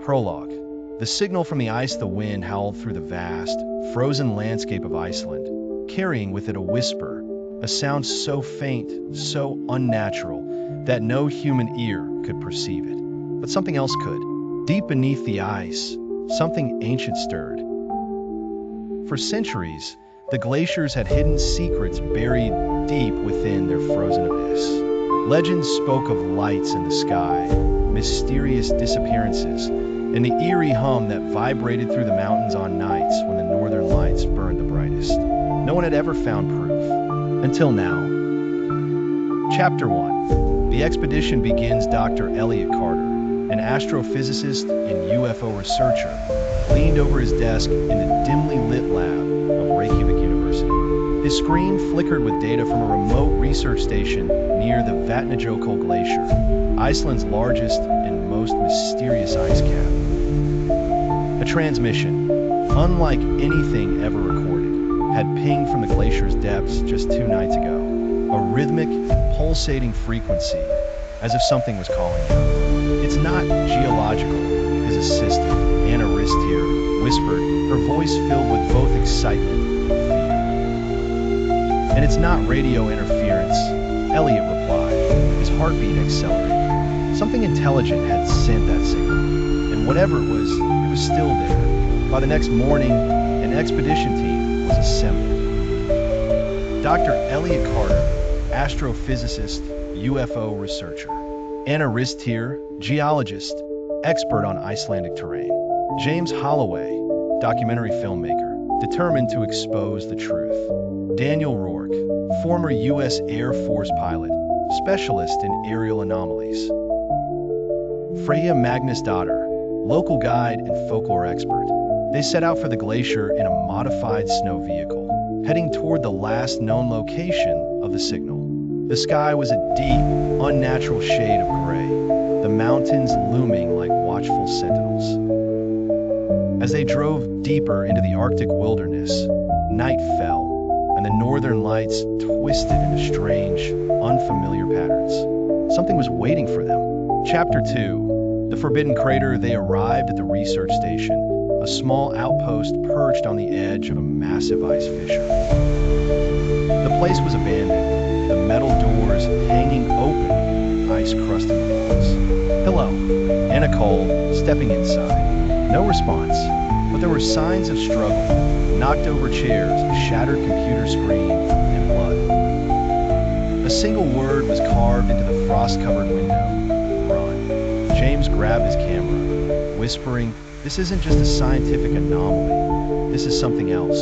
Prologue. The signal from the ice, the wind howled through the vast, frozen landscape of Iceland, carrying with it a whisper, a sound so faint, so unnatural, that no human ear could perceive it. But something else could. Deep beneath the ice, something ancient stirred. For centuries, the glaciers had hidden secrets buried deep within their frozen abyss. Legends spoke of lights in the sky, mysterious disappearances, and the eerie hum that vibrated through the mountains on nights when the northern lights burned the brightest. No one had ever found proof. Until now. Chapter 1. The expedition begins. Dr. Elliot Carter, an astrophysicist and UFO researcher, leaned over his desk in the dimly lit lab of Reykjavik University. His screen flickered with data from a remote research station near the Vatnajökull Glacier, Iceland's largest and most mysterious ice cap. A transmission, unlike anything ever recorded, had pinged from the glacier's depths just 2 nights ago. A rhythmic, pulsating frequency, as if something was calling out. "It's not geological," his assistant, Anna Ristier, whispered, her voice filled with both excitement and fear. "And it's not radio interference," Elliot replied, his heartbeat accelerating. Something intelligent had sent that signal, and whatever it was still there. By the next morning, an expedition team was assembled. Dr. Elliot Carter, astrophysicist, UFO researcher. Anna Ristier, geologist, expert on Icelandic terrain. James Holloway, documentary filmmaker, determined to expose the truth. Daniel Rourke, former U.S. Air Force pilot, specialist in aerial anomalies. Freyja Magnusdóttir, local guide and folklore expert. They set out for the glacier in a modified snow vehicle, heading toward the last known location of the signal. The sky was a deep, unnatural shade of gray, the mountains looming like watchful sentinels. As they drove deeper into the Arctic wilderness, night fell, and the northern lights twisted into strange, unfamiliar patterns. Something was waiting for them. Chapter 2. The Forbidden Crater. They arrived at the research station, a small outpost perched on the edge of a massive ice fissure. The place was abandoned, the metal doors hanging open, ice crusting the walls. "Hello," Anna called, stepping inside. No response, but there were signs of struggle, knocked over chairs, a shattered computer screen, and blood. A single word was carved into the frost-covered window: "Run." James grabbed his camera, whispering, "This isn't just a scientific anomaly. This is something else."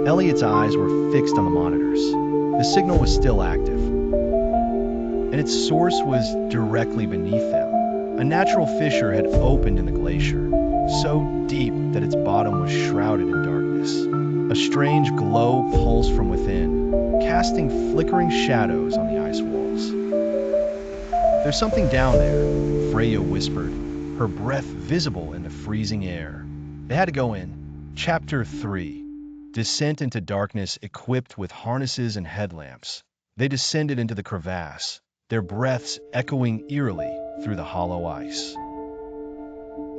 Elliot's eyes were fixed on the monitors. The signal was still active, and its source was directly beneath them. A natural fissure had opened in the glacier, so deep that its bottom was shrouded in darkness. A strange glow pulsed from within, casting flickering shadows on the ice walls. "There's something down there," Freyja whispered, her breath visible in the freezing air. They had to go in. Chapter 3. Descent into darkness equipped with harnesses and headlamps. They descended into the crevasse, their breaths echoing eerily through the hollow ice.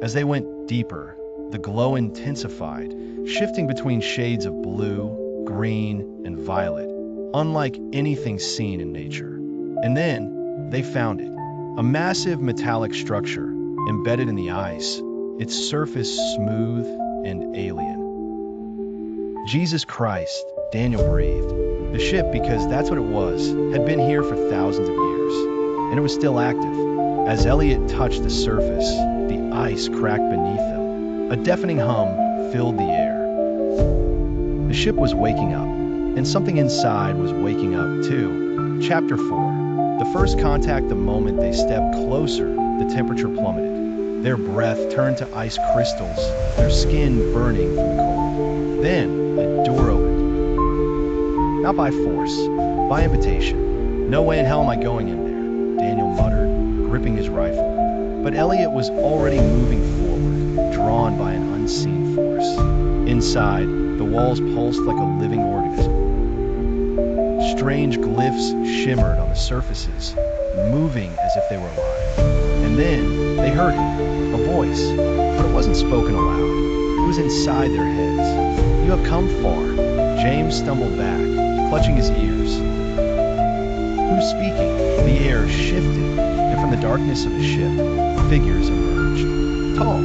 As they went deeper, the glow intensified, shifting between shades of blue, green, and violet, unlike anything seen in nature. And then they found it. A massive metallic structure embedded in the ice, its surface smooth and alien. "Jesus Christ," Daniel breathed. The ship, because that's what it was, had been here for thousands of years, and it was still active. As Elliot touched the surface, the ice cracked beneath them. A deafening hum filled the air. The ship was waking up, and something inside was waking up too. Chapter 4. The first contact. The moment they stepped closer, the temperature plummeted. Their breath turned to ice crystals, their skin burning from the cold. Then, a door opened. "Not by force, by invitation." "No way in hell am I going in there," Daniel muttered, gripping his rifle. But Elliot was already moving forward, drawn by an unseen force. Inside, the walls pulsed like a living organism. Strange glyphs shimmered on the surfaces, moving as if they were alive. And And then they heard it, a voice, but it wasn't spoken aloud. It was inside their heads. "You have come far." James stumbled back, clutching his ears. "Who's speaking?" The air shifted, and from the darkness of the ship, figures emerged. Tall,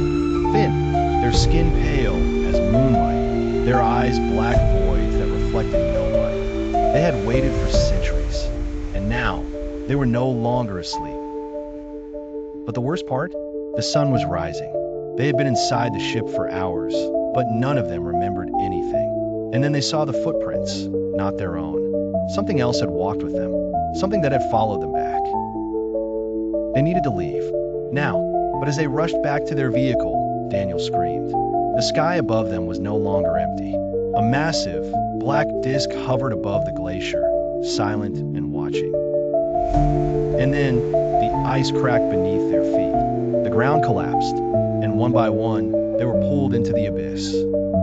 thin, their skin pale as moonlight, their eyes black voids that reflected no light. They had waited for centuries, and now they were no longer asleep. But the worst part? The sun was rising. They had been inside the ship for hours, but none of them remembered anything. And then they saw the footprints, not their own. Something else had walked with them, something that had followed them back. They needed to leave, now, but as they rushed back to their vehicle, Daniel screamed. The sky above them was no longer empty. A massive, black disk hovered above the glacier, silent and watching. And then, the ice cracked beneath their feet. The ground collapsed, and one by one, they were pulled into the abyss.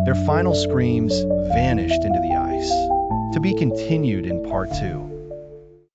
Their final screams vanished into the ice. To be continued in part 2.